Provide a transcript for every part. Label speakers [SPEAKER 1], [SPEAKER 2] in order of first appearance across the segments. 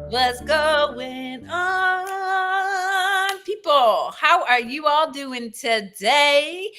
[SPEAKER 1] What's going on, people? How are you all doing today?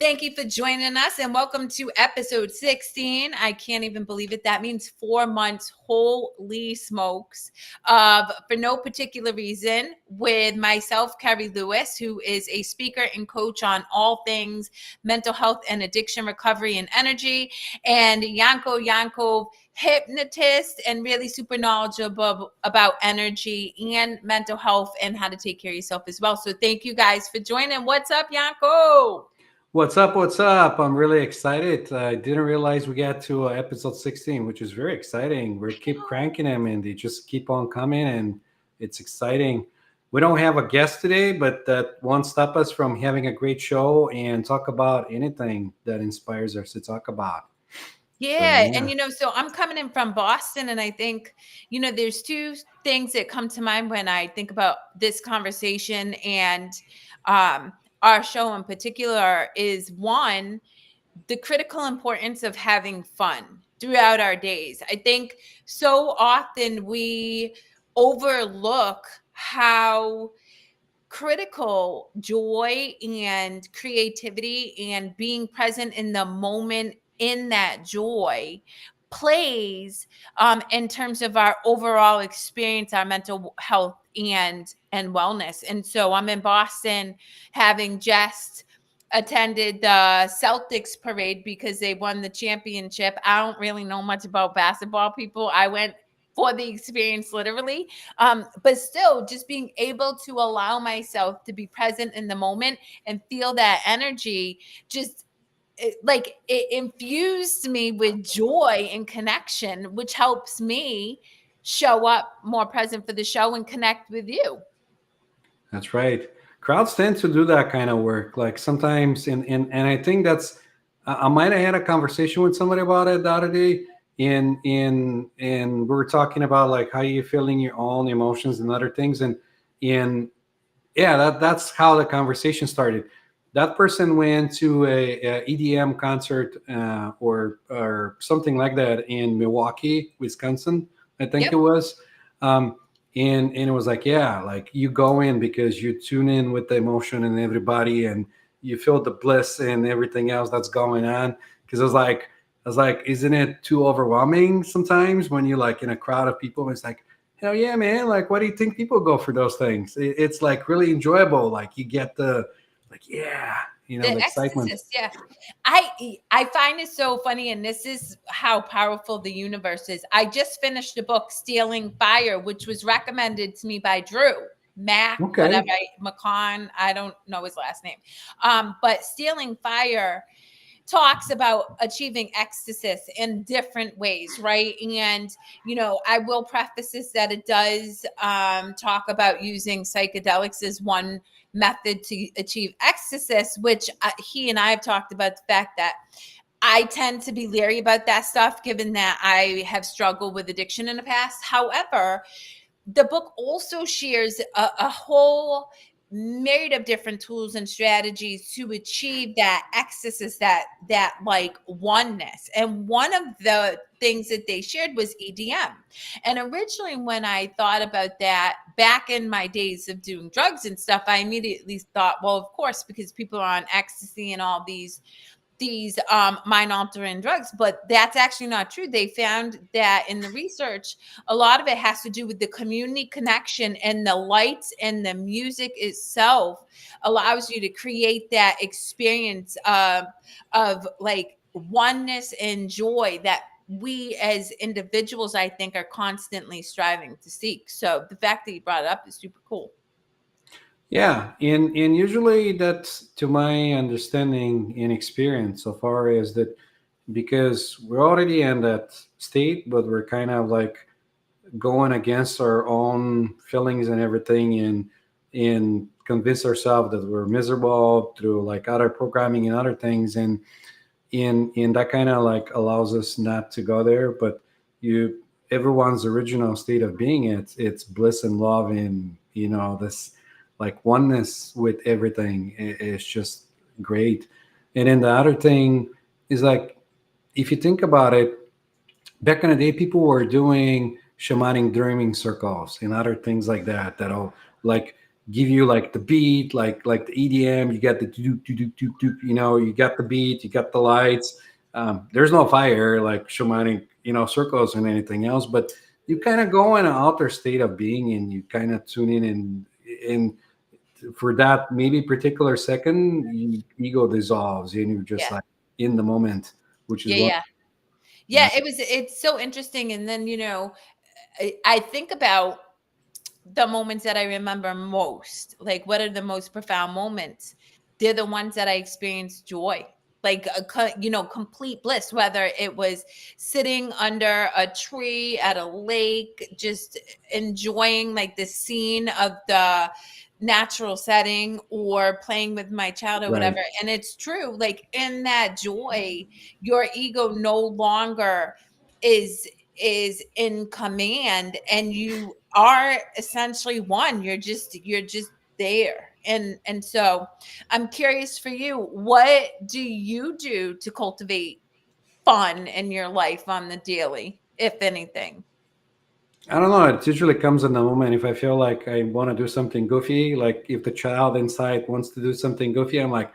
[SPEAKER 1] Thank you for joining us and welcome to episode 16. I can't even believe it. That means 4 months. Holy smokes. For no particular reason, with myself, Kerri Lewis, who is a speaker and coach on all things mental health and addiction recovery and energy, and Yankov, hypnotist and really super knowledgeable about energy and mental health and how to take care of yourself as well. So thank you guys for joining. What's up, Yanko?
[SPEAKER 2] What's up? What's up? I'm really excited. I didn't realize we got to episode 16, which is very exciting. We keep cranking them and they just keep on coming, and it's exciting. We don't have a guest today, but that won't stop us from having a great show and talk about anything that inspires us to talk about. So,
[SPEAKER 1] Yeah.
[SPEAKER 2] yeah.
[SPEAKER 1] And, so I'm coming in from Boston, and I think, there's two things that come to mind when I think about this conversation and our show in particular is one, the critical importance of having fun throughout our days. I think so often we overlook how critical joy and creativity and being present in the moment in that joy plays in terms of our overall experience, our mental health and wellness. And so I'm in Boston, having just attended the Celtics parade because they won the championship. I don't really know much about basketball, people. I went for the experience, literally. But still, just being able to allow myself to be present in the moment and feel that energy just it infused me with joy and connection, which helps me show up more present for the show and connect with you.
[SPEAKER 2] That's right. Crowds tend to do that kind of work. Like sometimes, and I think that's. I might have had a conversation with somebody about it the other day. And we were talking about like how you feeling your own emotions and other things, and yeah, that's how the conversation started. That person went to a EDM concert or something like that in Milwaukee, Wisconsin, I think it
[SPEAKER 1] Yep.
[SPEAKER 2] was. Um, and it was like, yeah, like you go in because you tune in with the emotion and everybody, and you feel the bliss and everything else that's going on. Because I was like, isn't it too overwhelming sometimes when you're like in a crowd of people? It's like, hell yeah, man! Like, why do you think people go for those things? It's like really enjoyable. Like you get the, like, yeah,
[SPEAKER 1] The
[SPEAKER 2] the excitement.
[SPEAKER 1] Exorcist, yeah. I find it so funny, and this is how powerful the universe is. I just finished the book Stealing Fire, which was recommended to me by Drew Mac, whatever,
[SPEAKER 2] Okay.
[SPEAKER 1] McCon. I don't know his last name. But Stealing Fire talks about achieving ecstasy in different ways, right? And I will preface this that it does talk about using psychedelics as one method to achieve ecstasy, which he and I have talked about the fact that I tend to be leery about that stuff, given that I have struggled with addiction in the past. However, the book also shares a whole myriad of different tools and strategies to achieve that ecstasy, that like oneness. And one of the things that they shared was EDM. And originally, when I thought about that back in my days of doing drugs and stuff, I immediately thought, well, of course, because people are on ecstasy and all these mind altering drugs, but that's actually not true. They found that in the research, a lot of it has to do with the community connection, and the lights and the music itself allows you to create that experience of like oneness and joy that we as individuals, I think, are constantly striving to seek. So the fact that you brought it up is super cool.
[SPEAKER 2] Yeah, and usually that's to my understanding and experience so far is that because we're already in that state, but we're kind of like going against our own feelings and everything, and convince ourselves that we're miserable through like other programming and other things, and that kind of like allows us not to go there. But you everyone's original state of being, it's bliss and love, and this like oneness with everything is just great. And then the other thing is like, if you think about it, back in the day people were doing shamanic drumming circles and other things like that that'll like give you like the beat, like the EDM. You got the doop doop doop doop. You got the beat, you got the lights. There's no fire like shamanic, circles and anything else, but you kind of go in an outer state of being, and you kind of tune in, and for that maybe particular second, ego dissolves, and you're just
[SPEAKER 1] Yeah.
[SPEAKER 2] like in the moment, which is
[SPEAKER 1] Yeah.
[SPEAKER 2] one.
[SPEAKER 1] Yeah.
[SPEAKER 2] Yeah,
[SPEAKER 1] Yeah. It's so interesting. And then, I think about the moments that I remember most. Like, what are the most profound moments? They're the ones that I experienced joy, like complete bliss. Whether it was sitting under a tree at a lake, just enjoying like the scene of the natural setting, or playing with my child or
[SPEAKER 2] right.
[SPEAKER 1] whatever. And it's true, like in that joy, your ego no longer is in command, and you are essentially one. You're just there. And so I'm curious for you, what do you do to cultivate fun in your life on the daily, if anything?
[SPEAKER 2] I don't know. It usually comes in the moment. If I feel like I want to do something goofy, like if the child inside wants to do something goofy, I'm like,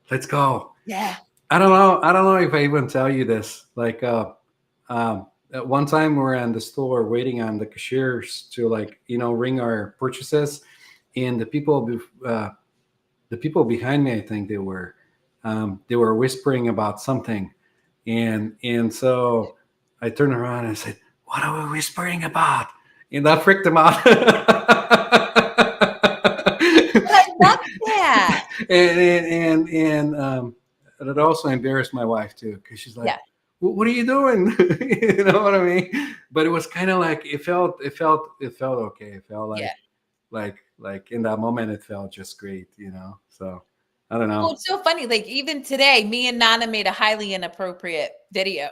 [SPEAKER 2] let's go.
[SPEAKER 1] Yeah.
[SPEAKER 2] I don't know. I don't know if I even tell you this. Like, at one time we were in the store waiting on the cashiers to like, ring our purchases, and the people behind me, I think they were whispering about something, and so I turned around and I said, "What are we whispering about?" And that freaked them out.
[SPEAKER 1] But I love that.
[SPEAKER 2] And it also embarrassed my wife too, because she's like,
[SPEAKER 1] Yeah.
[SPEAKER 2] What are you doing?" You know what I mean? But it was kind of like it felt okay. It felt
[SPEAKER 1] Yeah.
[SPEAKER 2] like in that moment, it felt just great. So I don't
[SPEAKER 1] Well,
[SPEAKER 2] know.
[SPEAKER 1] it's so funny. Like, even today, me and Nana made a highly inappropriate video.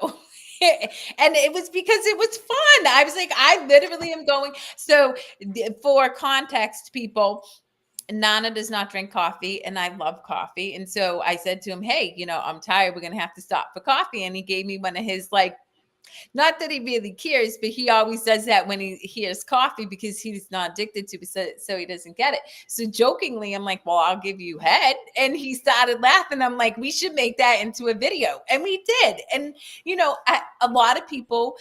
[SPEAKER 1] And it was because it was fun. I was like, I literally am going. So, for context, people, Nana does not drink coffee, and I love coffee. And so I said to him, "Hey, I'm tired. We're going to have to stop for coffee." And he gave me one of his, like, not that he really cares, but he always does that when he hears coffee, because he's not addicted to it, so he doesn't get it. So jokingly, I'm like, "Well, I'll give you head." And he started laughing. I'm like, "We should make that into a video." And we did. And, a lot of people,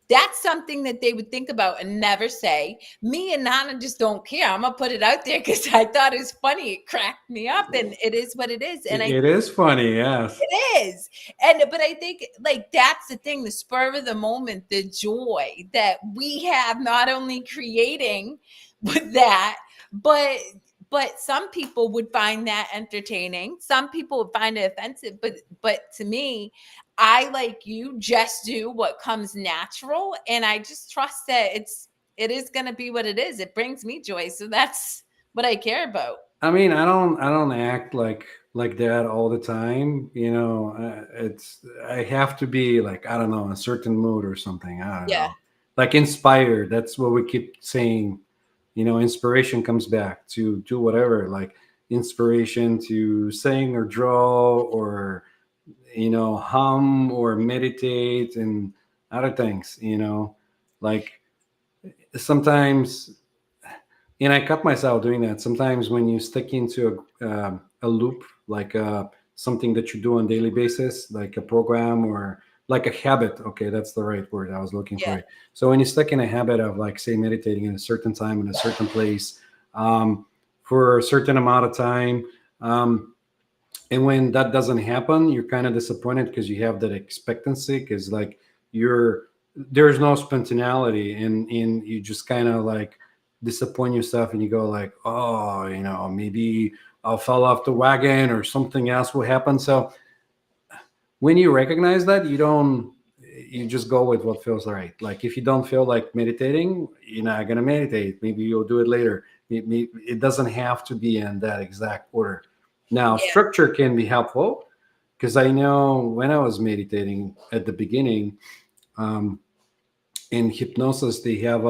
[SPEAKER 1] that's something that they would think about and never say. Me and Nana just don't care. I'm gonna put it out there because I thought it was funny. It cracked me up, and it is what it is. And
[SPEAKER 2] It is funny, yes.
[SPEAKER 1] it is. But I think, like, that's the thing, the spur of the moment, the joy that we have, not only creating with that, but some people would find that entertaining. Some people would find it offensive, but to me, I, like you, just do what comes natural, and I just trust that it is going to be what it is. It brings me joy, so that's what I care about.
[SPEAKER 2] I mean, I don't act like that all the time. I have to be like, I don't know, in a certain mood or something. I don't
[SPEAKER 1] Yeah.
[SPEAKER 2] know, like inspired. That's what we keep saying. Inspiration comes back to do whatever, like inspiration to sing or draw or hum or meditate and other things. Like sometimes, and I cut myself doing that. Sometimes when you stick into a loop, like something that you do on a daily basis, like a program or like a habit. Okay, that's the right word I was looking
[SPEAKER 1] Yeah.
[SPEAKER 2] for. So when you stick in a habit of, like, say, meditating in a certain time in a certain place, for a certain amount of time, and when that doesn't happen, you're kind of disappointed because you have that expectancy, because like there's no spontaneity, and you just kind of like disappoint yourself, and you go like, oh, maybe I'll fall off the wagon or something else will happen. So when you recognize that, you just go with what feels right. Like if you don't feel like meditating, you're not going to meditate. Maybe you'll do it later. It doesn't have to be in that exact order. Now,
[SPEAKER 1] Yeah.
[SPEAKER 2] structure can be helpful, because I know when I was meditating at the beginning, um, in hypnosis, they have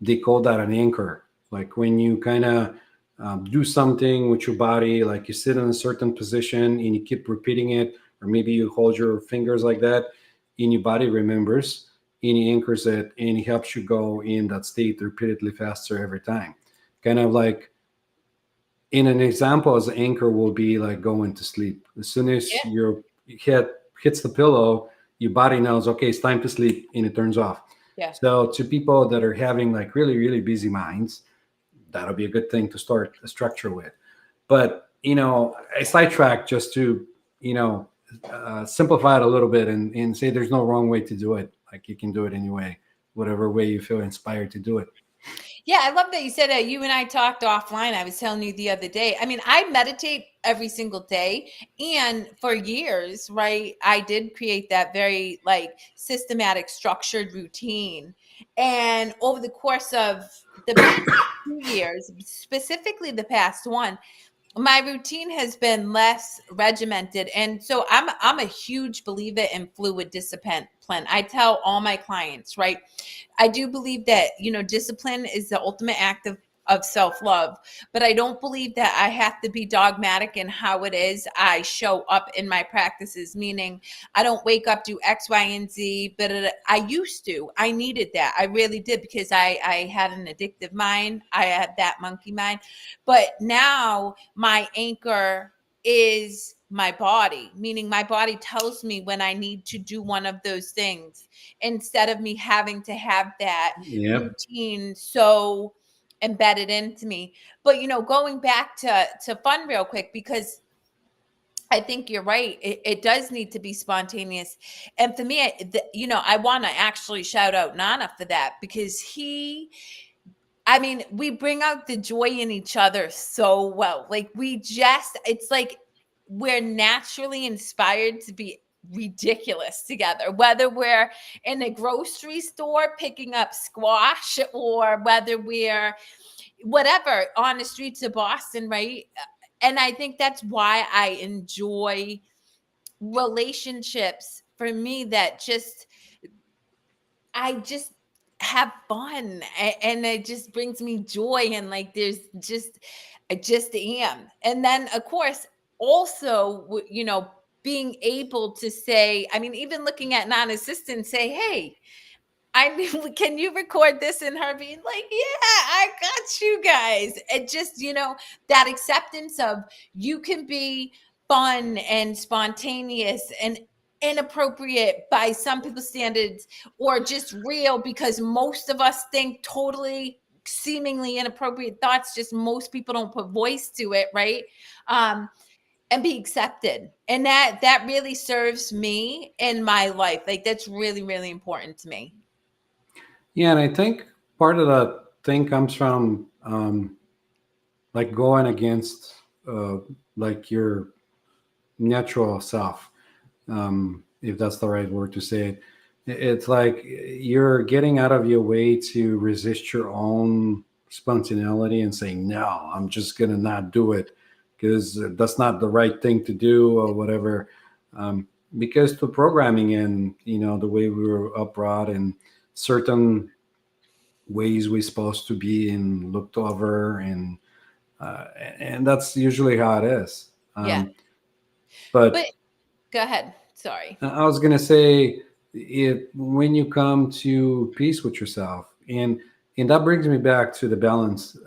[SPEAKER 2] they call that an anchor. Like when you kind of do something with your body, like you sit in a certain position and you keep repeating it, or maybe you hold your fingers like that, and your body remembers. and he anchors it, and he helps you go in that state repeatedly faster every time. Kind of like, in an example, as an anchor will be like going to sleep. As soon as
[SPEAKER 1] Yeah.
[SPEAKER 2] your head hits the pillow, your body knows, okay, it's time to sleep, and it turns off.
[SPEAKER 1] Yeah.
[SPEAKER 2] So to people that are having like really, really busy minds, that'll be a good thing to start a structure with. But I sidetrack just to you know simplify it a little bit, and say there's no wrong way to do it. Like, you can do it anyway, whatever way you feel inspired to do it.
[SPEAKER 1] Yeah, I love that you said that. You and I talked offline. I was telling you the other day. I mean, I meditate every single day. And for years, right, I did create that very like systematic, structured routine. And over the course of the past 2 years, specifically the past one, my routine has been less regimented, and so I'm a huge believer in fluid discipline. I tell all my clients, right, I do believe that, discipline is the ultimate act of self-love, but I don't believe that I have to be dogmatic in how it is I show up in my practices, meaning I don't wake up, do X, Y, and Z, but I used to. I needed that. I really did, because I had an addictive mind. I had that monkey mind. But now my anchor is my body, meaning my body tells me when I need to do one of those things, instead of me having to have that
[SPEAKER 2] Yep.
[SPEAKER 1] routine so embedded into me. But going back to fun real quick, because I think you're right. It does need to be spontaneous. And for me, I want to actually shout out Nana for that, because I mean, we bring out the joy in each other so well. Like, it's like we're naturally inspired to be ridiculous together, whether we're in a grocery store picking up squash, or whether we're whatever on the streets of Boston, right? And I think that's why I enjoy relationships, for me, that I just have fun, and it just brings me joy, and like there's just I just am. And then of course also being able to say, I mean, even looking at non-assistant, say, hey, I mean, can you record this? And her being like, yeah, I got you guys. And just, that acceptance of, you can be fun and spontaneous and inappropriate by some people's standards, or just real, because most of us think totally seemingly inappropriate thoughts, just most people don't put voice to it, right? um and be accepted, and that really serves me in my life. Like, that's really, really important to me.
[SPEAKER 2] Yeah, and I think part of that thing comes from like going against uh, like your natural self, if that's the right word to say it. It's like you're getting out of your way to resist your own spontaneity and saying, no, I'm just going to not do it because that's not the right thing to do or whatever. Because the programming and, the way we were up brought and certain ways we're supposed to be and looked over, uh, and that's usually how it is.
[SPEAKER 1] Yeah. But
[SPEAKER 2] But
[SPEAKER 1] go ahead. Sorry.
[SPEAKER 2] I was gonna say, it when you come to peace with yourself, and that brings me back to the balance.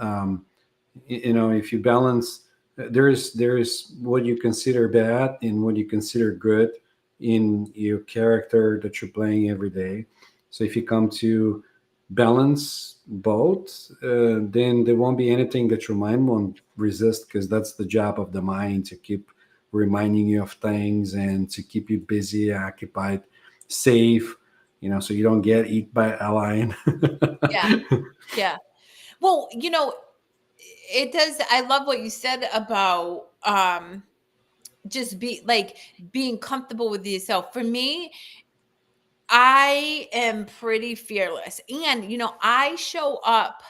[SPEAKER 2] If you balance, there is what you consider bad and what you consider good in your character that you're playing every day. So if you come to balance both, then there won't be anything that your mind won't resist, because that's the job of the mind, to keep reminding you of things and to keep you busy, occupied, safe, so you don't get eaten by a lion.
[SPEAKER 1] Yeah. Yeah. Well, it does. I love what you said about just being comfortable with yourself. For me, I am pretty fearless. And I show up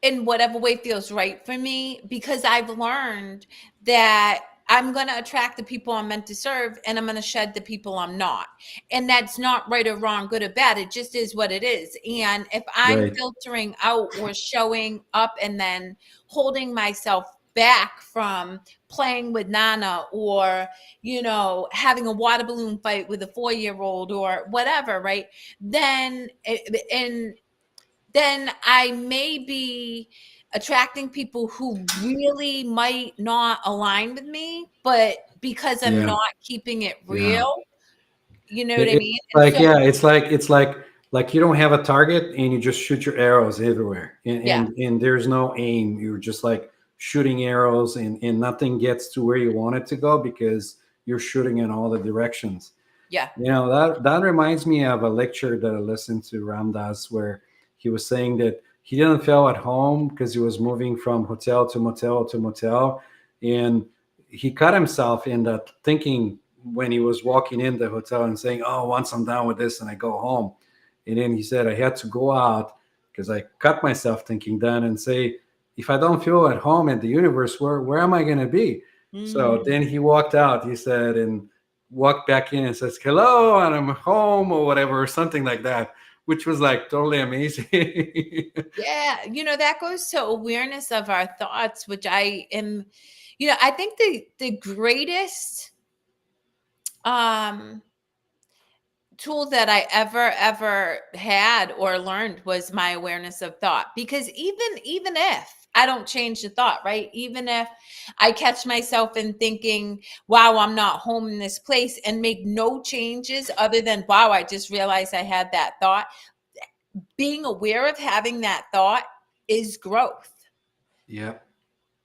[SPEAKER 1] in whatever way feels right for me, because I've learned that I'm going to attract the people I'm meant to serve, and I'm going to shed the people I'm not. And that's not right or wrong, good or bad. It just is what it is. And if I'm
[SPEAKER 2] Right.
[SPEAKER 1] filtering out or showing up and then holding myself back from playing with Nana, or, having a water balloon fight with a 4-year-old or whatever, right? Then, and then I may be attracting people who really might not align with me, but because I'm
[SPEAKER 2] Yeah.
[SPEAKER 1] not keeping it
[SPEAKER 2] Yeah.
[SPEAKER 1] real, you know what I
[SPEAKER 2] It's
[SPEAKER 1] mean? And
[SPEAKER 2] like,
[SPEAKER 1] so,
[SPEAKER 2] yeah, it's like you don't have a target and you just shoot your arrows everywhere, and
[SPEAKER 1] yeah,
[SPEAKER 2] there's no aim. You're just like shooting arrows, and nothing gets to where you want it to go because you're shooting in all the directions.
[SPEAKER 1] yeah.
[SPEAKER 2] That reminds me of a lecture that I listened to Ramdas, where he was saying that he didn't feel at home because he was moving from hotel to motel to motel, and he caught himself in that thinking when he was walking in the hotel and saying, "Oh, once I'm done with this and I go home," and then he said, "I had to go out because I caught myself thinking then and say, if I don't feel at home in the universe, where am I going to be?" So
[SPEAKER 1] Mm.
[SPEAKER 2] then he walked out. He said, and walked back in and says hello and I'm home or whatever or something like that, which was like totally amazing.
[SPEAKER 1] Yeah, that goes to awareness of our thoughts, which I am, I think the greatest um tool that I ever had or learned was my awareness of thought. Because even if I don't change the thought, right? Even if I catch myself in thinking, wow, I'm not home in this place, and make no changes other than, wow, I just realized I had that thought. Being aware of having that thought is growth,
[SPEAKER 2] Yeah,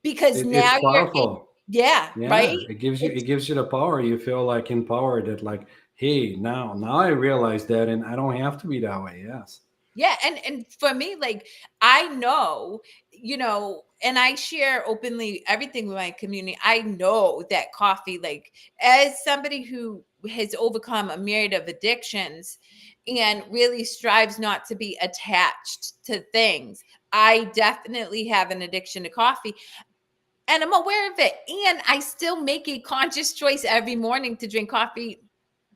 [SPEAKER 1] because
[SPEAKER 2] it's
[SPEAKER 1] now
[SPEAKER 2] powerful.
[SPEAKER 1] yeah, right?
[SPEAKER 2] Yeah, it
[SPEAKER 1] It's
[SPEAKER 2] gives you the power. You feel like empowered that like, hey, now I realize that and I don't have to be that way. Yes.
[SPEAKER 1] Yeah, and for me, like, I know, and I share openly everything with my community. I know that coffee, like, as somebody who has overcome a myriad of addictions and really strives not to be attached to things, I definitely have an addiction to coffee, and I'm aware of it. And I still make a conscious choice every morning to drink coffee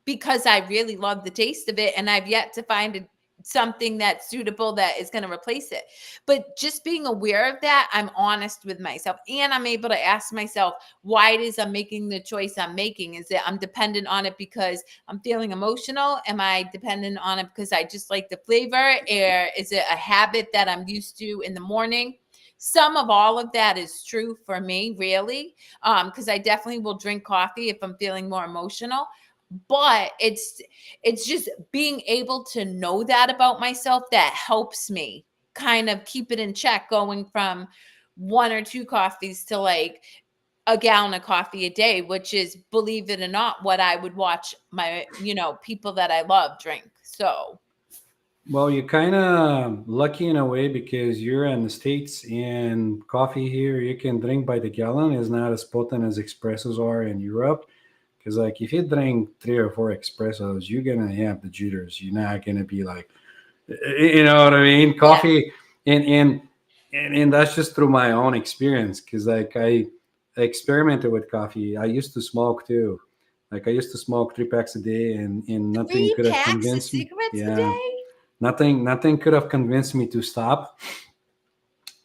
[SPEAKER 1] because I really love the taste of it, and I've yet to find something that's suitable that is going to replace it. But just being aware of that, I'm honest with myself, and I'm able to ask myself why it is I'm making the choice I'm making. Is it I'm dependent on it because I'm feeling emotional? Am I dependent on it because I just like the flavor? Or is it a habit that I'm used to in the morning? Some of all of that is true for me, really, because I definitely will drink coffee if I'm feeling more emotional. But it's just being able to know that about myself that helps me kind of keep it in check, going from one or two coffees to like a gallon of coffee a day, which is, believe it or not, what I would watch my people that I love drink. So
[SPEAKER 2] Well, you're kind of lucky in a way because you're in the States and coffee here you can drink by the gallon is not as potent as espressos are in Europe. Because like if you drink 3 or 4 espressos, you're gonna have the jitters. You're not gonna be like, you know what I mean?
[SPEAKER 1] yeah,
[SPEAKER 2] Coffee, and and and that's just through my own experience. Because like I experimented with coffee. I used to smoke too. Like I used to smoke 3 packs a day, and nothing
[SPEAKER 1] three
[SPEAKER 2] could have
[SPEAKER 1] packs of
[SPEAKER 2] convinced me.
[SPEAKER 1] cigarettes a
[SPEAKER 2] Yeah,
[SPEAKER 1] day.
[SPEAKER 2] nothing could have convinced me to stop.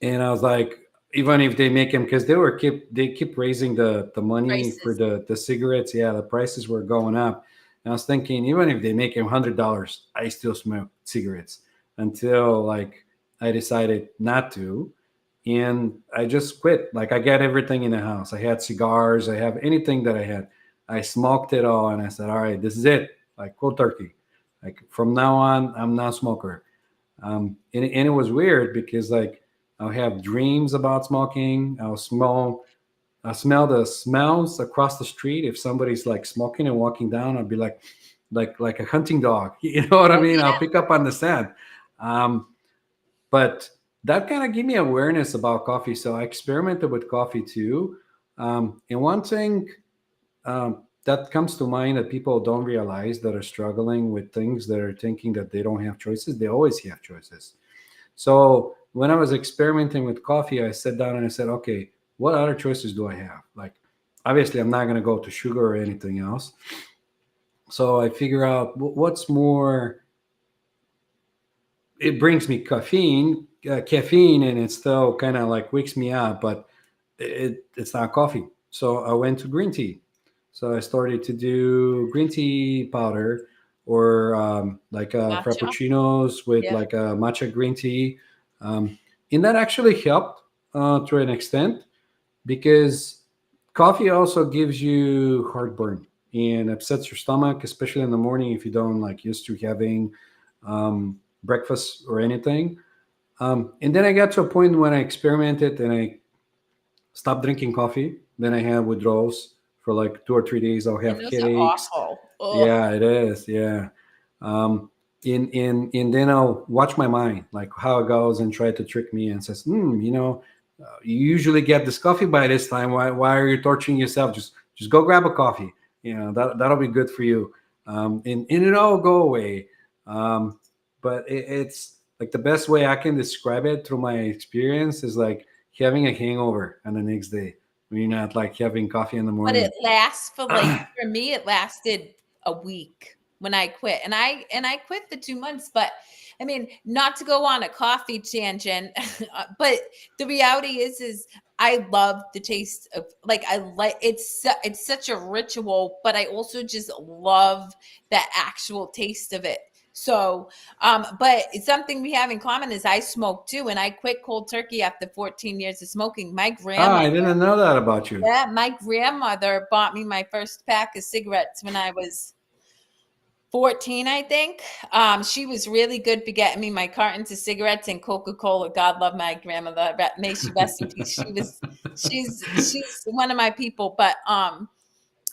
[SPEAKER 2] And I was like, even if they make them, because they keep raising the money for
[SPEAKER 1] Prices.
[SPEAKER 2] the cigarettes. Yeah, the prices were going up. And I was thinking, even if they make them $100, I still smoke cigarettes until like I decided not to, and I just quit. Like I got everything in the house. I had cigars. I have anything that I had. I smoked it all, and I said, all right, this is it. Like cold turkey. Like from now on, I'm not a smoker. And it was weird because like I'll have dreams about smoking. I smell the smells across the street. If somebody's like smoking and walking down, I'll be like a hunting dog. You know what I
[SPEAKER 1] Oh
[SPEAKER 2] mean? I'll
[SPEAKER 1] yeah.
[SPEAKER 2] pick up on the scent. Um, but that kind of gave me awareness about coffee. So I experimented with coffee too. And one thing that comes to mind that people don't realize that are struggling with things that are thinking that they don't have choices, they always have choices. So when I was experimenting with coffee, I sat down and I said, okay, what other choices do I have? Like, obviously, I'm not going to go to sugar or anything else. So I figure out what's more. It brings me caffeine, and it still kind of like wakes me up, but it's not coffee. So I went to green tea. So I started to do green tea powder, or like
[SPEAKER 1] Matcha.
[SPEAKER 2] frappuccinos with
[SPEAKER 1] Yeah.
[SPEAKER 2] like a matcha green tea. Um, and that actually helped to an extent, because coffee also gives you heartburn and upsets your stomach, especially in the morning if you don't like used to having breakfast or anything. And then I got to a point when I experimented and I stopped drinking coffee. Then I had withdrawals for like 2 or 3 days. I'll
[SPEAKER 1] And
[SPEAKER 2] have
[SPEAKER 1] those are
[SPEAKER 2] headaches.
[SPEAKER 1] awful. Ugh.
[SPEAKER 2] Yeah, it is. Yeah. And then I'll watch my mind, like how it goes, and try to trick me and says, you usually get this coffee by this time. Why are you torturing yourself? Just go grab a coffee. That'll be good for you. And it'll go away. But it's like the best way I can describe it through my experience is like having a hangover on the next day when you're not like having coffee in the
[SPEAKER 1] But it
[SPEAKER 2] morning.
[SPEAKER 1] lasts for like, for me, it lasted a week when I quit. And I quit for 2 months, but I mean, not to go on a coffee tangent, but the reality is I love the taste of, like, I like it's such a ritual, but I also just love that actual taste of it. So, but it's something we have in common is I smoke too, and I quit cold turkey after 14 years of smoking. My
[SPEAKER 2] Ah, I
[SPEAKER 1] grandmother,
[SPEAKER 2] didn't know that about you.
[SPEAKER 1] yeah, my grandmother bought me my first pack of cigarettes when I was 14, I think. She was really good for getting me my cartons of cigarettes and Coca-Cola. God love my grandmother. May she rest in peace. She's one of my people. But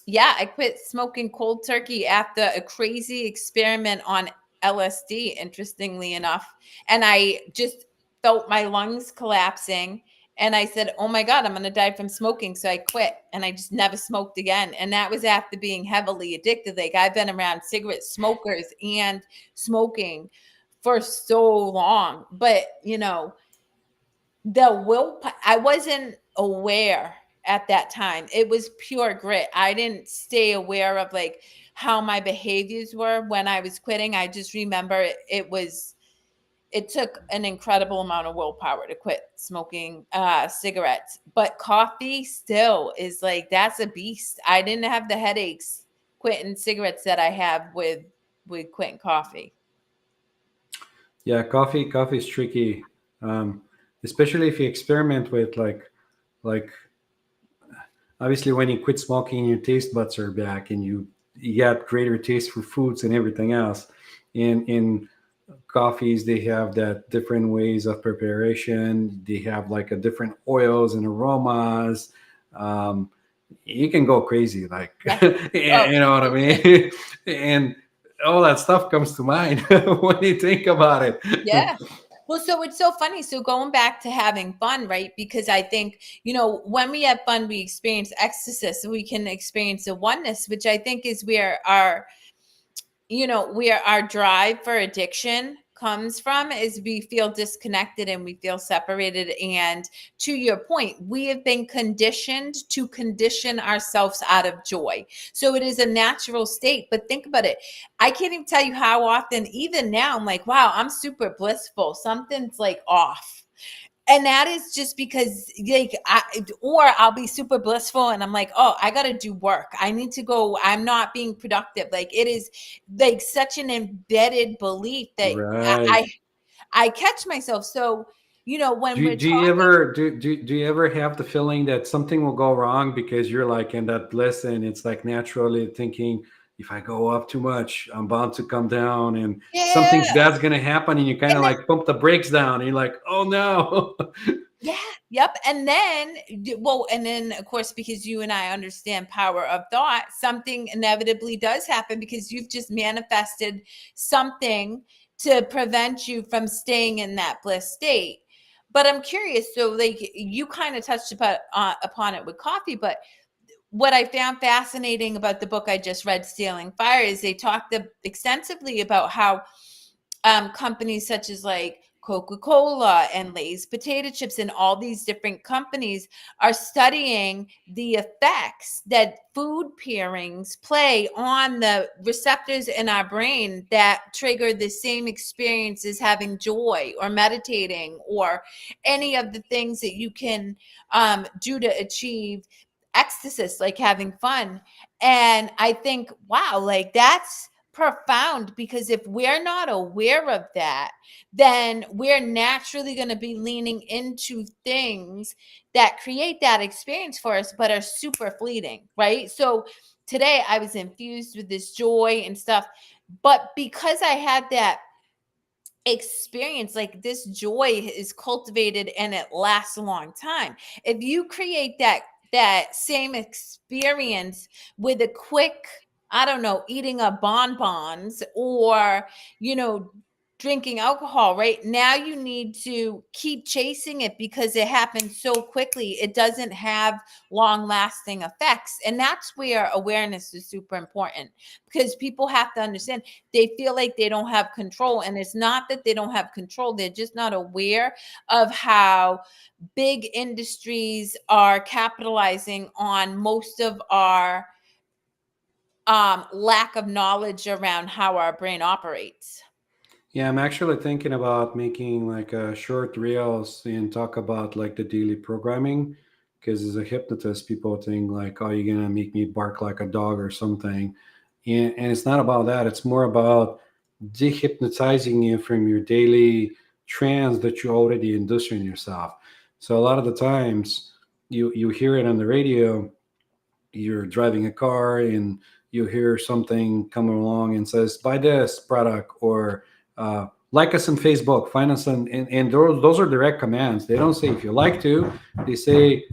[SPEAKER 1] yeah, I quit smoking cold turkey after a crazy experiment on LSD, interestingly enough. And I just felt my lungs collapsing. And I said, oh my God, I'm going to die from smoking. So I quit and I just never smoked again. And that was after being heavily addicted. Like, I've been around cigarette smokers and smoking for so long. But, the will, I wasn't aware at that time. It was pure grit. I didn't stay aware of like how my behaviors were when I was quitting. I just remember it took an incredible amount of willpower to quit smoking cigarettes. But coffee still is like, that's a beast. I didn't have the headaches quitting cigarettes that I have with quitting coffee.
[SPEAKER 2] Yeah, coffee is tricky, um, especially if you experiment with like obviously when you quit smoking, your taste buds are back, and you get greater taste for foods and everything else. In coffees, they have that different ways of preparation. They have like a different oils and aromas. Um, you can go crazy, like
[SPEAKER 1] Yeah. Oh,
[SPEAKER 2] you know what I mean, and all that stuff comes to mind when you think about it.
[SPEAKER 1] yeah. Well, so it's so funny. So going back to having fun, right? Because I think, when we have fun, we experience ecstasy. So we can experience a oneness, which I think is where our drive for addiction comes from, is we feel disconnected and we feel separated. And to your point, we have been conditioned to condition ourselves out of joy. So it is a natural state. But think about it. I can't even tell you how often, even now, I'm like, wow, I'm super blissful. Something's like off. And that is just because, like, or I'll be super blissful and I'm like, oh, I got to do work. I need to go. I'm not being productive. Like, it is like such an embedded belief that
[SPEAKER 2] Right.
[SPEAKER 1] I, I catch myself. So, when we're
[SPEAKER 2] Do you
[SPEAKER 1] talking,
[SPEAKER 2] ever do you ever have the feeling that something will go wrong because you're like in that bliss, and it's like naturally thinking, if I go up too much, I'm bound to come down, and
[SPEAKER 1] yeah.
[SPEAKER 2] something bad's gonna happen, and you kind of
[SPEAKER 1] And then,
[SPEAKER 2] like pump the brakes down, and you're like, oh no.
[SPEAKER 1] yeah, yep. And then, well, and then of course, because you and I understand power of thought, something inevitably does happen because you've just manifested something to prevent you from staying in that bliss state. But I'm curious. So, like, you kind of touched upon it with coffee, but what I found fascinating about the book I just read, Stealing Fire, is they talked extensively about how companies such as like Coca-Cola and Lay's potato chips and all these different companies are studying the effects that food pairings play on the receptors in our brain that trigger the same experience as having joy or meditating or any of the things that you can do to achieve ecstasy, like having fun. And I think, wow, like that's profound, because if we're not aware of that, then we're naturally going to be leaning into things that create that experience for us, but are super fleeting, right? So today I was infused with this joy and stuff, but because I had that experience, like this joy is cultivated and it lasts a long time. If you create that same experience with a quick, I don't know, eating a bonbons or, you know, drinking alcohol, right now you need to keep chasing it because it happens so quickly. It doesn't have long lasting effects. And that's where awareness is super important, because people have to understand they feel like they don't have control. And it's not that they don't have control, they're just not aware of how big industries are capitalizing on most of our lack of knowledge around how our brain operates.
[SPEAKER 2] Yeah, I'm actually thinking about making like a short reels and talk about like the daily programming. Because as a hypnotist, people think like, "Oh, you're gonna make me bark like a dog or something," and it's not about that. It's more about dehypnotizing you from your daily trance that you already induce in yourself. So a lot of the times, you hear it on the radio, you're driving a car and you hear something coming along and says buy this product, or like us on Facebook, find us on, and those are direct commands. They don't say if you like to, they say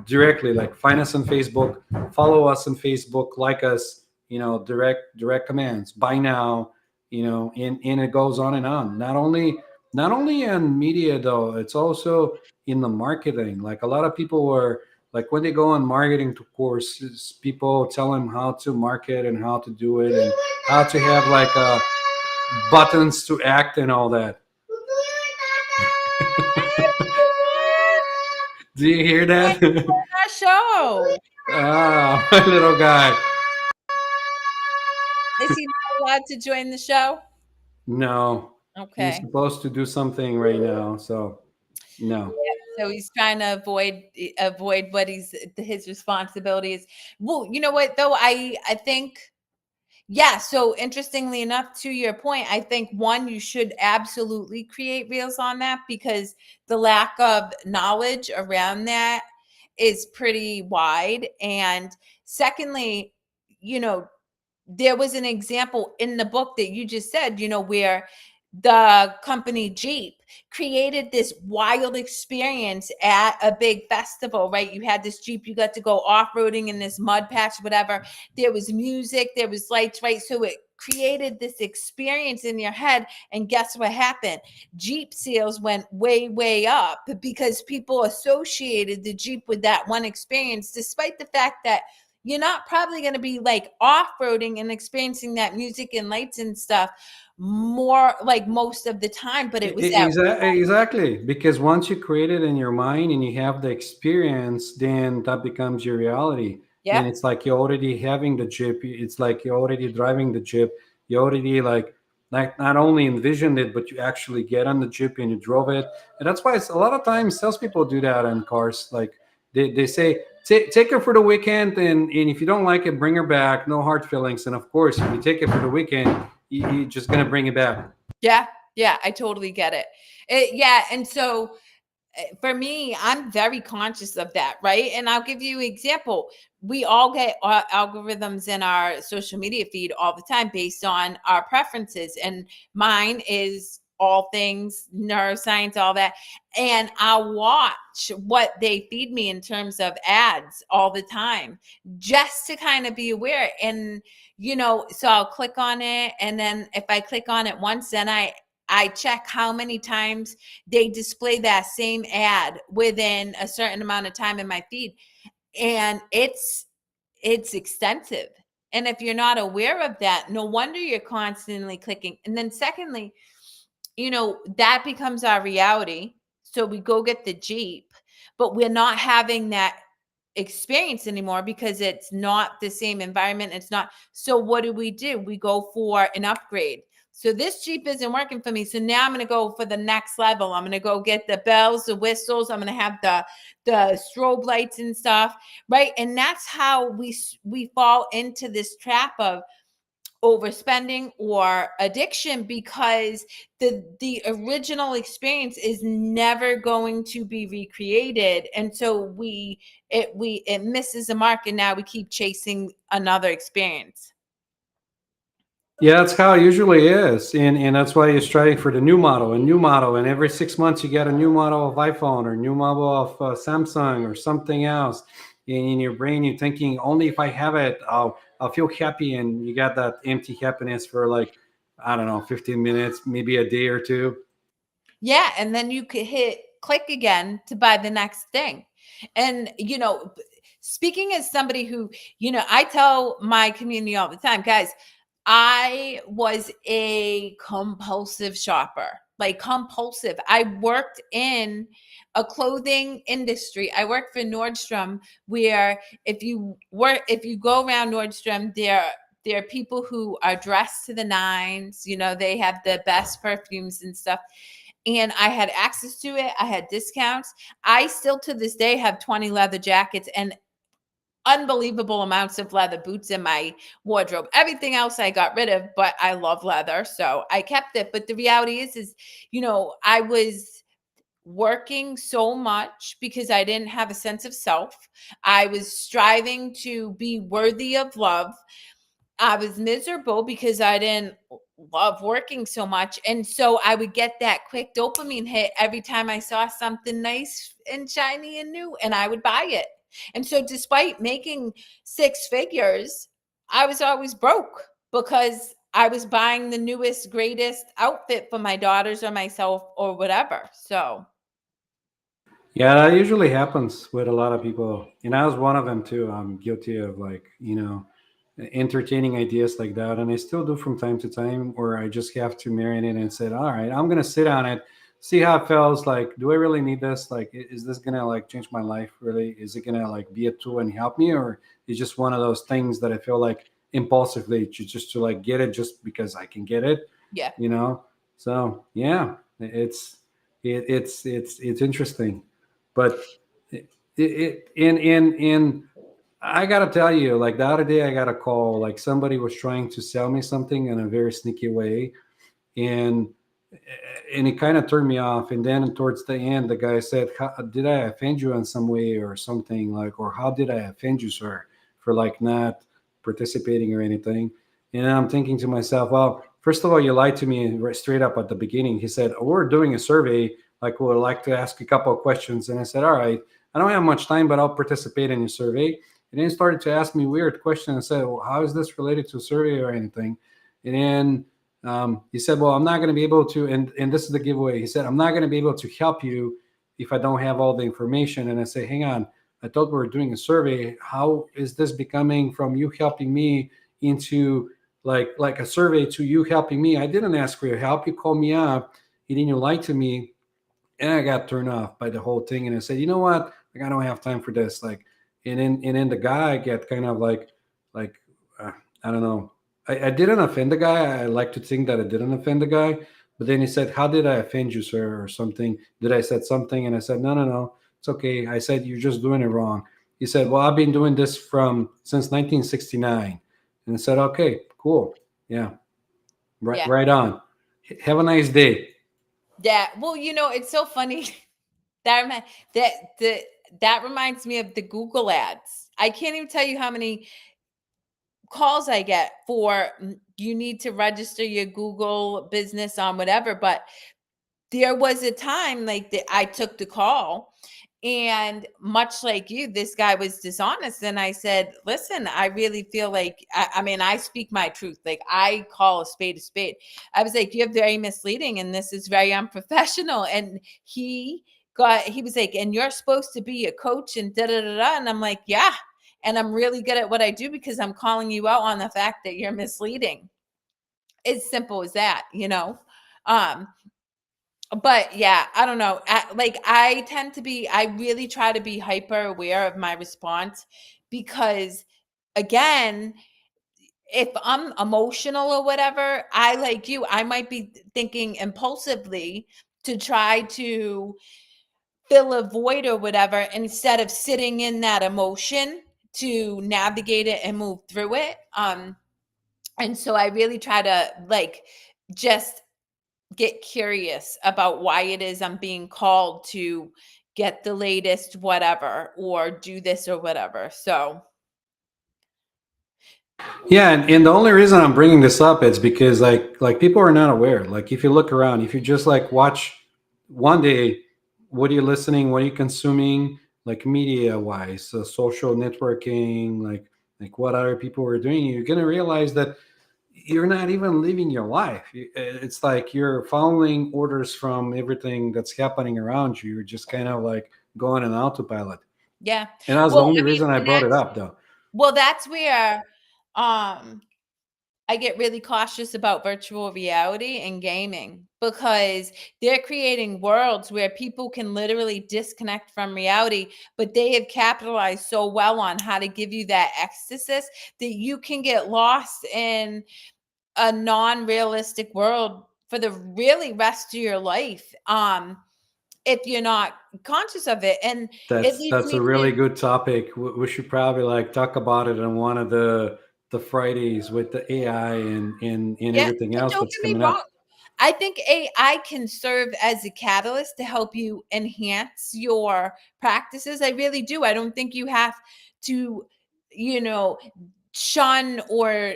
[SPEAKER 2] directly like find us on Facebook, follow us on Facebook, like us, direct commands, buy now, and it goes on and on. Not only in media though, it's also in the marketing. Like a lot of people were like when they go on marketing to courses, people tell them how to market and how to do it and how to have like buttons to act and all that. Do you hear that?
[SPEAKER 1] Our show.
[SPEAKER 2] Ah, my little guy.
[SPEAKER 1] Is he not allowed to join the show?
[SPEAKER 2] No, he's
[SPEAKER 1] Okay.
[SPEAKER 2] supposed to do something right now, so no.
[SPEAKER 1] So he's trying to avoid what his responsibility is. Well, you know what though? I think, yeah, so interestingly enough, to your point, I think one, you should absolutely create reels on that, because the lack of knowledge around that is pretty wide. And secondly, you know, there was an example in the book that you just said, where the company Jeep created this wild experience at a big festival, right? You had this Jeep, you got to go off-roading in this mud patch, whatever. There was music, there was lights, right? So it created this experience in your head. And guess what happened? Jeep sales went way, way up because people associated the Jeep with that one experience, despite the fact that you're not probably going to be like off-roading and experiencing that music and lights and stuff more like most of the time, but it was that.
[SPEAKER 2] Exactly, because once you create it in your mind and you have the experience, then that becomes your reality. And
[SPEAKER 1] Yep.
[SPEAKER 2] it's like you're already having the Jeep. It's like you're already driving the Jeep. You already like not only envisioned it, but you actually get on the Jeep and you drove it. And that's why it's a lot of times salespeople do that on cars. Like they say, take her for the weekend, and if you don't like it, bring her back. No hard feelings. And of course, if you take it for the weekend, you're just gonna bring it back.
[SPEAKER 1] Yeah, yeah, I totally get it. Yeah, and so for me, I'm very conscious of that, right? And I'll give you an example. We all get algorithms in our social media feed all the time based on our preferences, and mine is all things neuroscience, all that. And I'll watch what they feed me in terms of ads all the time, just to kind of be aware. And so I'll click on it, and then if I click on it once, then I check how many times they display that same ad within a certain amount of time in my feed. And it's extensive. And if you're not aware of that, no wonder you're constantly clicking. And then secondly, that becomes our reality. So we go get the Jeep, but we're not having that experience anymore because it's not the same environment. It's not. So what do? We go for an upgrade. So this Jeep isn't working for me. So now I'm going to go for the next level. I'm going to go get the bells, the whistles. I'm going to have the strobe lights and stuff, right? And that's how we fall into this trap of overspending or addiction, because the original experience is never going to be recreated, and so it misses the mark, and now we keep chasing another experience.
[SPEAKER 2] Yeah, that's how it usually is, and that's why you're striving for the new model, a new model, and every 6 months you get a new model of iPhone or new model of Samsung or something else. And in your brain, you're thinking, only if I have it, I'll feel happy, and you got that empty happiness for like, I don't know, 15 minutes, maybe a day or two.
[SPEAKER 1] Yeah, and then you could hit click again to buy the next thing. And speaking as somebody who, I tell my community all the time, guys, I was a compulsive shopper, like compulsive. I worked in a clothing industry. I worked for Nordstrom, where if you go around Nordstrom, there are people who are dressed to the nines. They have the best perfumes and stuff. And I had access to it. I had discounts. I still to this day have 20 leather jackets and unbelievable amounts of leather boots in my wardrobe. Everything else I got rid of, but I love leather, so I kept it. But the reality is, I was working so much because I didn't have a sense of self. I was striving to be worthy of love. I was miserable because I didn't love working so much. And so I would get that quick dopamine hit every time I saw something nice and shiny and new, and I would buy it. And so, despite making six figures, I was always broke because I was buying the newest, greatest outfit for my daughters or myself or whatever. So,
[SPEAKER 2] Yeah, that usually happens with a lot of people, and I was one of them too. I'm guilty of, like, entertaining ideas like that, and I still do from time to time, where I just have to marinate and say, all right, I'm gonna sit on it, see how it feels. Like, do I really need this? Like, is this gonna like change my life? Really, is it gonna like be a tool and help me, or is just one of those things that I feel like impulsively to like get it just because I can get it,
[SPEAKER 1] yeah.
[SPEAKER 2] you know? So yeah, it's interesting, but in I gotta tell you, like the other day, I got a call. Like somebody was trying to sell me something in a very sneaky way, and it kind of turned me off. And then towards the end, the guy said, "Did I offend you in some way or something? Like, or how did I offend you, sir, for like not participating or anything?" And I'm thinking to myself, well, first of all, you lied to me right straight up at the beginning. He said, "Oh, we're doing a survey. Like, we'd like to ask a couple of questions." And I said, "All right, I don't have much time, but I'll participate in your survey." And then he started to ask me weird questions and said, "Well, how is this related to a survey or anything?" And then he said, "Well, I'm not going to be able to," and this is the giveaway. He said, "I'm not going to be able to help you if I don't have all the information." And I say, "Hang on, I thought we were doing a survey. How is this becoming from you helping me into like a survey to you helping me? I didn't ask for your help. You called me up, and then you lied to me." And I got turned off by the whole thing. And I said, "You know what? Like, I don't have time for this." Like, and then the guy get kind of like I don't know. I didn't offend the guy. I like to think that I didn't offend the guy. But then he said, "How did I offend you, sir?" or something. Did I said something? And I said, "No, no, no. It's okay." I said, "You're just doing it wrong." He said, "Well, I've been doing this from since 1969." And I said, "Okay, cool. Yeah, right,
[SPEAKER 1] Yeah.
[SPEAKER 2] right on. Have a nice day."
[SPEAKER 1] Yeah. Well, it's so funny. That remi- that the that reminds me of the Google ads. I can't even tell you how many calls I get for you need to register your Google business on whatever. But there was a time like that I took the call, and much like you, this guy was dishonest. And I said, "Listen, I really feel like I mean, I speak my truth. Like, I call a spade a spade." I was like, "You're very misleading and this is very unprofessional." And he was like, "And you're supposed to be a coach and da da da da." And I'm like, "Yeah. And I'm really good at what I do because I'm calling you out on the fact that you're misleading." It's simple as that. Um, But yeah, I don't know. I really try to be hyper aware of my response because, again, if I'm emotional or whatever, I like you, I might be thinking impulsively to try to fill a void or whatever instead of sitting in that emotion to navigate it and move through it. And so I really try to like just get curious about why it is I'm being called to get the latest whatever or do this or whatever. So,
[SPEAKER 2] Yeah, and the only reason I'm bringing this up is because like people are not aware. Like if you look around, if you just like watch one day, what are you listening, what are you consuming, like media wise, so social networking, like what other people are doing, you're gonna realize that you're not even living your life. It's like you're following orders from everything that's happening around you. You're just kind of like going on autopilot.
[SPEAKER 1] yeah.
[SPEAKER 2] And that's the
[SPEAKER 1] Well,
[SPEAKER 2] only
[SPEAKER 1] I mean,
[SPEAKER 2] reason I
[SPEAKER 1] and
[SPEAKER 2] brought it up, though.
[SPEAKER 1] that's where um I get really cautious about virtual reality and gaming because they're creating worlds where people can literally disconnect from reality, but they have capitalized so well on how to give you that ecstasy that you can get lost in a non-realistic world for the really rest of your life, if you're not conscious of it. And it leads
[SPEAKER 2] That's
[SPEAKER 1] me
[SPEAKER 2] a
[SPEAKER 1] to,
[SPEAKER 2] really good topic. We should probably like talk about it on one of the Fridays with the AI and
[SPEAKER 1] yeah,
[SPEAKER 2] everything
[SPEAKER 1] and
[SPEAKER 2] else
[SPEAKER 1] don't
[SPEAKER 2] that's
[SPEAKER 1] get me
[SPEAKER 2] coming
[SPEAKER 1] wrong,
[SPEAKER 2] up.
[SPEAKER 1] I think AI can serve as a catalyst to help you enhance your practices. I really do. I don't think you have to, you know, shun or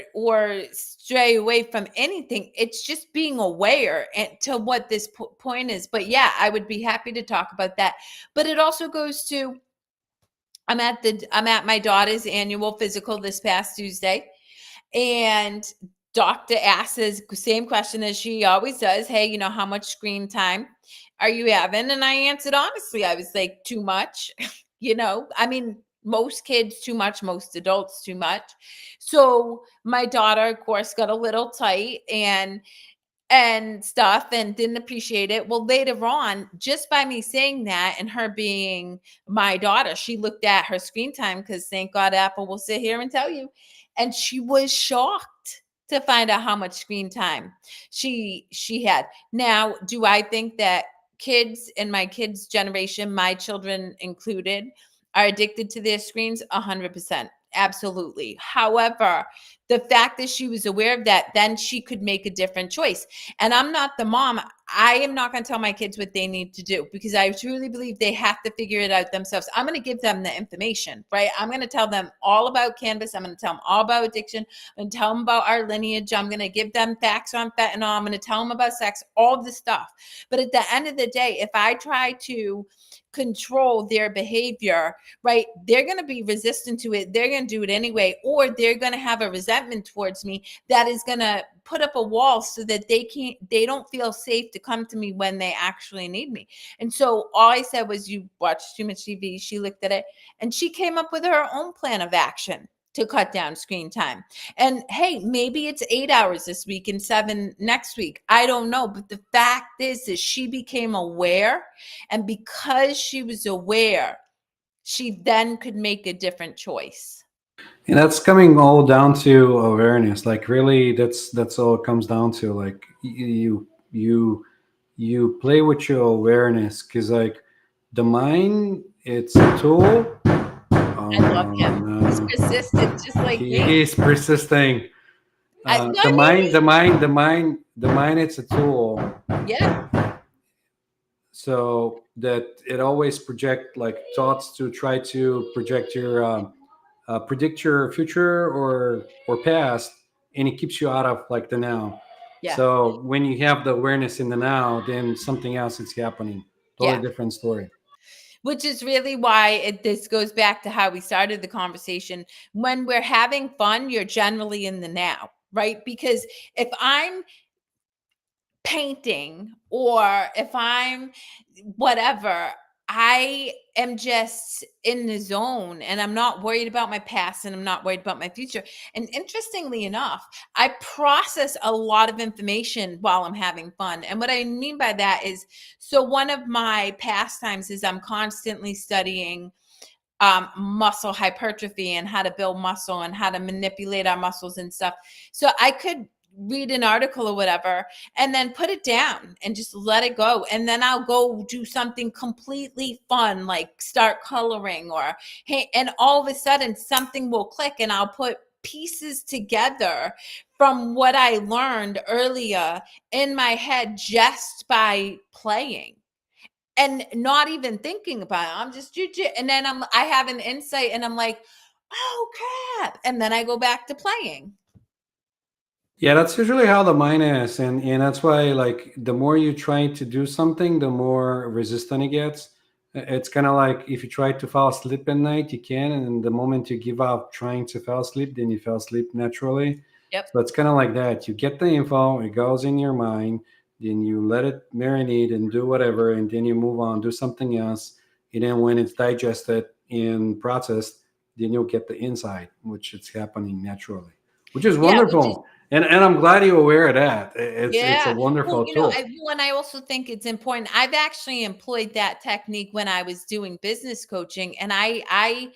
[SPEAKER 1] stray away from anything. It's just being aware and to what this point is. But yeah, I would be happy to talk about that. But it also goes to, I'm at my daughter's annual physical this past Tuesday, and doctor asks the same question as she always does. Hey, how much screen time are you having? And I answered honestly. I was like, too much. I mean, most kids too much, most adults too much. So my daughter, of course, got a little tight and stuff and didn't appreciate it. Well, later on, just by me saying that and her being my daughter, she looked at her screen time because thank God Apple will sit here and tell you. And she was shocked to find out how much screen time she had. Now, do I think that kids in my kids' generation, my children included, are addicted to their screens? 100%. Absolutely. However, the fact that she was aware of that, then she could make a different choice. And I'm not the mom. I am not going to tell my kids what they need to do because I truly believe they have to figure it out themselves. I'm going to give them the information, right? I'm going to tell them all about cannabis. I'm going to tell them all about addiction. I'm going to tell them about our lineage. I'm going to give them facts on fentanyl. I'm going to tell them about sex, all the stuff. But at the end of the day, if I try to control their behavior, right, they're going to be resistant to it. They're going to do it anyway, or they're going to have a resentment towards me that is going to put up a wall so that they don't feel safe to come to me when they actually need me. And so all I said was, you watch too much TV. She looked at it and she came up with her own plan of action to cut down screen time. And hey, maybe it's 8 hours this week and 7 next week. I don't know. But the fact is she became aware. And because she was aware, she then could make a different choice.
[SPEAKER 2] And that's coming all down to awareness. Like really, that's all it comes down to. Like you play with your awareness because like the mind, it's a tool.
[SPEAKER 1] I love
[SPEAKER 2] Oh
[SPEAKER 1] him. He's
[SPEAKER 2] no,
[SPEAKER 1] persistent, just like me.
[SPEAKER 2] he's persisting.
[SPEAKER 1] No,
[SPEAKER 2] The
[SPEAKER 1] no,
[SPEAKER 2] mind, the mind, the mind, the mind. It's a tool,
[SPEAKER 1] yeah,
[SPEAKER 2] so that it always project like thoughts to try to project your predict your future or past, and it keeps you out of like the now.
[SPEAKER 1] yeah,
[SPEAKER 2] So when you have the awareness in the now, then something else is happening. Totally
[SPEAKER 1] yeah.
[SPEAKER 2] different story.
[SPEAKER 1] Which is really why this goes back to how we started the conversation. When we're having fun, you're generally in the now, right? Because if I'm painting or if I'm whatever, I am just in the zone and I'm not worried about my past and I'm not worried about my future. And interestingly enough, I process a lot of information while I'm having fun. And what I mean by that is, so one of my pastimes is I'm constantly studying muscle hypertrophy and how to build muscle and how to manipulate our muscles and stuff. So I could read an article or whatever and then put it down and just let it go. And then I'll go do something completely fun, like start coloring or, hey, and all of a sudden something will click and I'll put pieces together from what I learned earlier in my head just by playing and not even thinking about it. I'm just and then I have an insight and I'm like, oh crap. And then I go back to playing.
[SPEAKER 2] Yeah, that's usually how the mind is, and that's why like the more you try to do something, the more resistant it gets. It's kind of like if you try to fall asleep at night, you can, and the moment you give up trying to fall asleep, then you fall asleep naturally.
[SPEAKER 1] Yep.
[SPEAKER 2] So it's kind of like that. You get the info, it goes in your mind, then you let it marinate and do whatever, and then you move on, do something else, and then when it's digested and processed, then you'll get the insight, which is happening naturally, which is
[SPEAKER 1] Yeah, which is
[SPEAKER 2] wonderful. And I'm glad you're aware of that. It's a
[SPEAKER 1] yeah. Well,
[SPEAKER 2] wonderful tool.
[SPEAKER 1] I also think it's important. I've actually employed that technique when I was doing business coaching, and I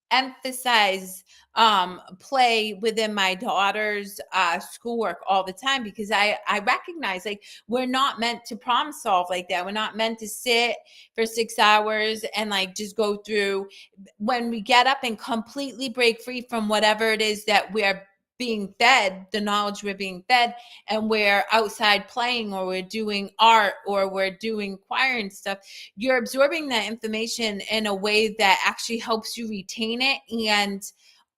[SPEAKER 1] emphasize play within my daughter's schoolwork all the time because I recognize like we're not meant to problem solve like that. We're not meant to sit for 6 hours and like just go through. When we get up and completely break free from whatever it is that we're being fed, the knowledge we're being fed, and we're outside playing or we're doing art or we're doing choir and stuff, you're absorbing that information in a way that actually helps you retain it and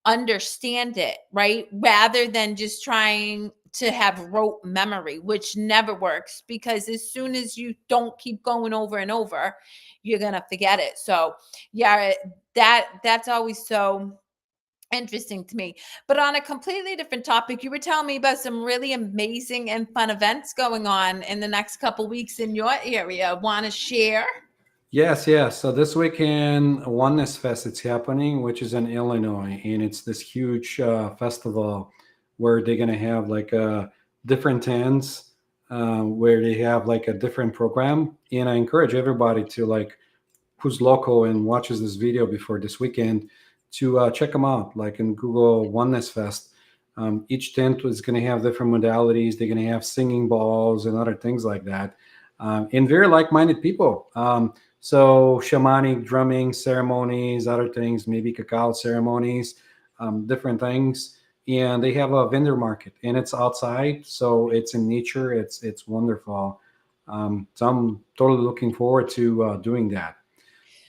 [SPEAKER 1] understand it, right? Rather than just trying to have rote memory, which never works because as soon as you don't keep going over and over, you're going to forget it. So, yeah, that's always so interesting to me. But on a completely different topic, you were telling me about some really amazing and fun events going on in the next couple weeks in your area. Want to share?
[SPEAKER 2] Yes, yes. So this weekend, Oneness Fest, it's happening, which is in Illinois, and it's this huge festival where they're gonna have like different tents, where they have like a different program. And I encourage everybody to like who's local and watches this video before this weekend to check them out. Like in Google Oneness Fest, each tent is going to have different modalities. They're going to have singing balls and other things like that, and very like-minded people. So shamanic drumming ceremonies, other things, maybe cacao ceremonies, different things. And they have a vendor market, and it's outside, so it's in nature. It's wonderful. So I'm totally looking forward to doing that.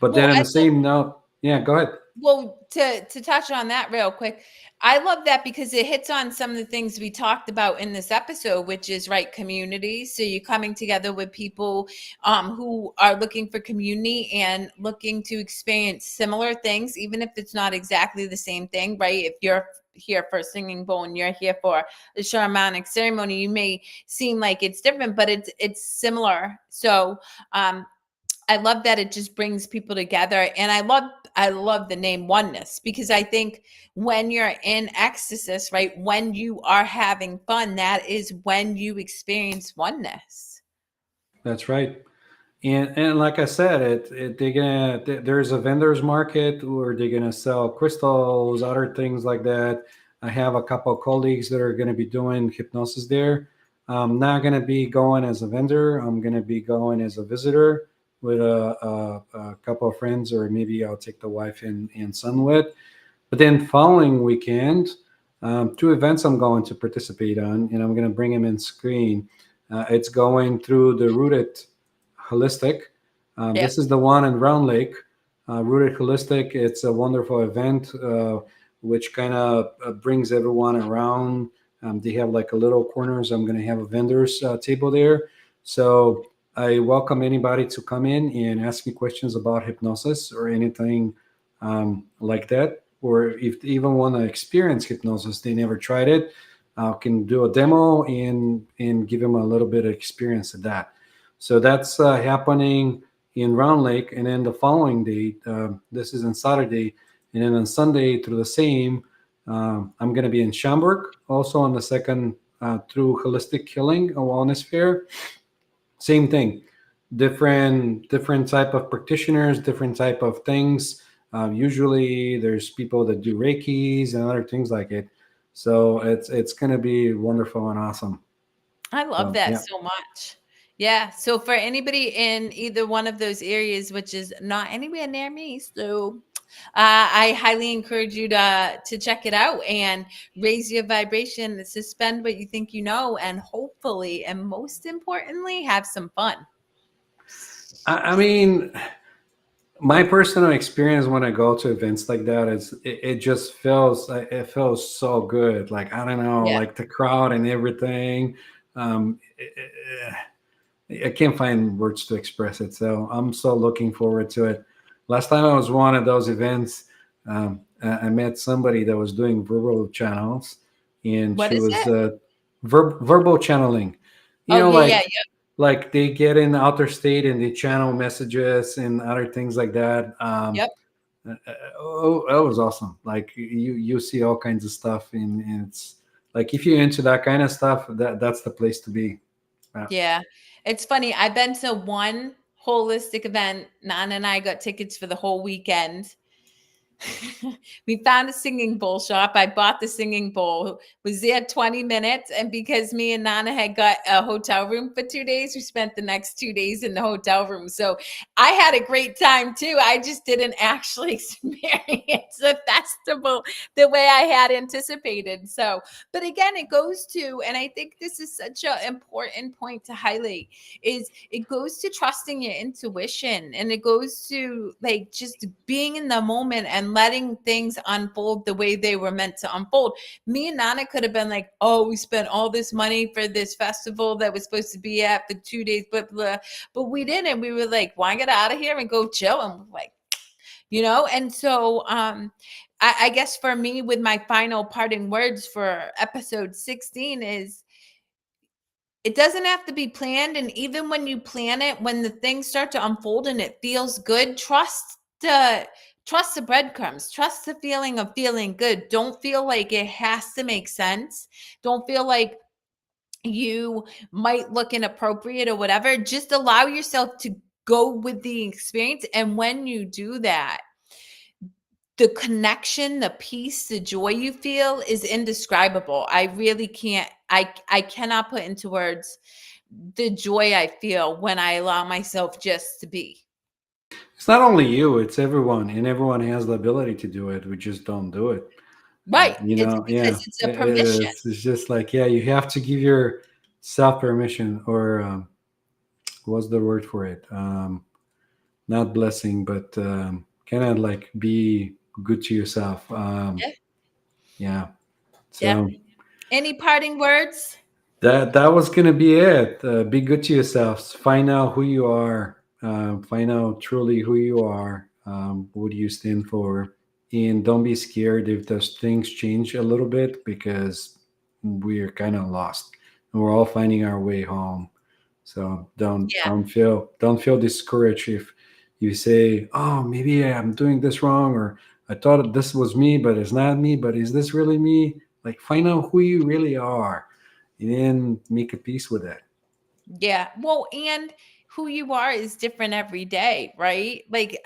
[SPEAKER 2] But
[SPEAKER 1] Well,
[SPEAKER 2] then on
[SPEAKER 1] I
[SPEAKER 2] the same note, yeah, go ahead.
[SPEAKER 1] Well, to touch on that real quick, I love that because it hits on some of the things we talked about in this episode, which is right community. So you're coming together with people who are looking for community and looking to experience similar things, even if it's not exactly the same thing, right? If you're here for a singing bowl and you're here for a shamanic ceremony, you may seem like it's different, but it's similar. So I love that it just brings people together. And I love the name oneness because I think when you're in ecstasy, right, when you are having fun, that is when you experience oneness.
[SPEAKER 2] That's right. And like I said, there's a vendors market where they're gonna sell crystals, other things like that. I have a couple of colleagues that are gonna be doing hypnosis there. I'm not gonna be going as a vendor. I'm gonna be going as a visitor with a couple of friends, or maybe I'll take the wife and son with. But then following weekend, two events I'm going to participate on, and I'm going to bring them in screen. It's going through the Rooted Holistic.
[SPEAKER 1] Yep.
[SPEAKER 2] This is the one in Round Lake. Rooted Holistic. It's a wonderful event which kind of brings everyone around. They have like a little corners. I'm going to have a vendors table there. So I welcome anybody to come in and ask me questions about hypnosis or anything like that, or if they even want to experience hypnosis, they never tried it, can do a demo and give them a little bit of experience of that. So that's happening in Round Lake, and then the following day, this is on Saturday, and then on Sunday through the same, I'm going to be in Schaumburg, also on the second through Holistic Healing, a wellness fair. Same thing, different type of practitioners, different type of things. Usually, there's people that do Reiki's and other things like it. So it's going to be wonderful and awesome.
[SPEAKER 1] I love
[SPEAKER 2] So
[SPEAKER 1] that
[SPEAKER 2] yeah.
[SPEAKER 1] so much. Yeah. So for anybody in either one of those areas, which is not anywhere near me, so I highly encourage you to check it out and raise your vibration, suspend what you think you know, and hopefully, and most importantly, have some fun.
[SPEAKER 2] I mean, my personal experience when I go to events like that is it just feels it feels so good. Like I don't know,
[SPEAKER 1] Yeah.
[SPEAKER 2] like the crowd and everything. Um, I can't find words to express it. So I'm so looking forward to it. Last time I was one of those events, I met somebody that was doing verbal channels, and
[SPEAKER 1] What
[SPEAKER 2] she
[SPEAKER 1] is
[SPEAKER 2] was
[SPEAKER 1] it?
[SPEAKER 2] verbal channeling. You
[SPEAKER 1] Oh
[SPEAKER 2] know,
[SPEAKER 1] yeah, yeah,
[SPEAKER 2] like they get in outer state and they channel messages and other things like that.
[SPEAKER 1] yep.
[SPEAKER 2] Oh, that was awesome. Like you see all kinds of stuff, and it's like if you're into that kind of stuff, that's the place to be.
[SPEAKER 1] Yeah. It's funny. I've been to one holistic event. Nana and I got tickets for the whole weekend. We found a singing bowl shop. I bought the singing bowl, was there 20 minutes. And because me and Nana had got a hotel room for 2 days, we spent the next 2 days in the hotel room. So I had a great time too. I just didn't actually experience the festival the way I had anticipated. So, but again, it goes to, and I think this is such an important point to highlight, is it goes to trusting your intuition, and it goes to like just being in the moment and letting things unfold the way they were meant to unfold. Me and Nana could have been like, oh, we spent all this money for this festival that was supposed to be at for 2 days, but we didn't. We were like, why get out of here and go chill? And we're like, and so I guess for me, with my final parting words for episode 16 is, it doesn't have to be planned. And even when you plan it, when the things start to unfold and it feels good, trust the breadcrumbs, trust the feeling of feeling good. Don't feel like it has to make sense. Don't feel like you might look inappropriate or whatever. Just allow yourself to go with the experience. And when you do that, the connection, the peace, the joy you feel is indescribable. I really can't, I cannot put into words the joy I feel when I allow myself just to be.
[SPEAKER 2] It's not only you; it's everyone, and everyone has the ability to do it. We just don't do it.
[SPEAKER 1] Right. It's because
[SPEAKER 2] Yeah.
[SPEAKER 1] it's a permission.
[SPEAKER 2] It's just like yeah, you have to give yourself permission, or what's the word for it? Not blessing, but kind of like be good to yourself.
[SPEAKER 1] Yeah.
[SPEAKER 2] Yeah.
[SPEAKER 1] Yeah.
[SPEAKER 2] So
[SPEAKER 1] Any parting words?
[SPEAKER 2] that was gonna be it. Be good to yourselves. Find out who you are. Find out truly who you are. What do you stand for? And don't be scared if those things change a little bit because we're kind of lost and we're all finding our way home. So
[SPEAKER 1] Yeah.
[SPEAKER 2] don't feel discouraged if you say, "Oh, maybe I'm doing this wrong," or "I thought this was me, but it's not me. But is this really me?" Like find out who you really are and then make a peace with it.
[SPEAKER 1] Yeah. Well, and who you are is different every day, right? Like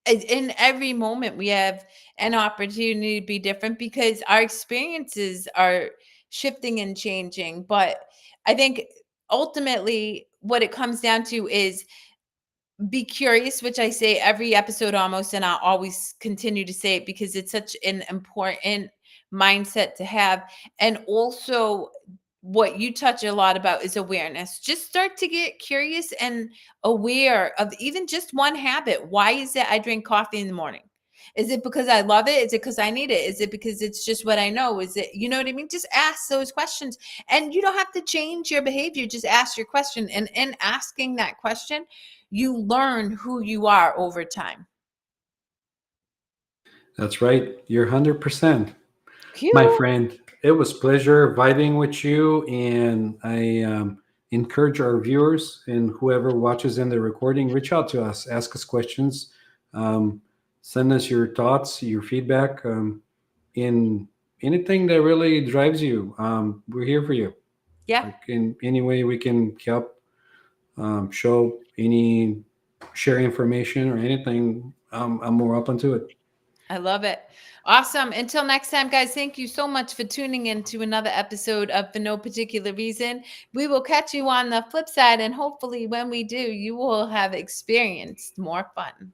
[SPEAKER 1] in every moment we have an opportunity to be different because our experiences are shifting and changing. But I think ultimately what it comes down to is be curious, which I say every episode almost, and I'll always continue to say it because it's such an important mindset to have. And also, what you touch a lot about is awareness. Just start to get curious and aware of even just one habit. Why is it I drink coffee in the morning? Is it because I love it? Is it because I need it? Is it because it's just what I know? Is it, you know what I mean? Just ask those questions, and you don't have to change your behavior. Just ask your question. And in asking that question, you learn who you are over time.
[SPEAKER 2] That's right. You're 100%. My
[SPEAKER 1] Cute.
[SPEAKER 2] friend, it was pleasure vibing with you, and I encourage our viewers and whoever watches in the recording, reach out to us, ask us questions, um, send us your thoughts, your feedback, in anything that really drives you. We're here for you.
[SPEAKER 1] Yeah.
[SPEAKER 2] Like in any way we can help, show any, share information or anything. I'm more open to it.
[SPEAKER 1] I love it. Awesome. Until next time, guys, thank you so much for tuning in to another episode of For No Particular Reason. We will catch you on the flip side, and hopefully, when we do, you will have experienced more fun.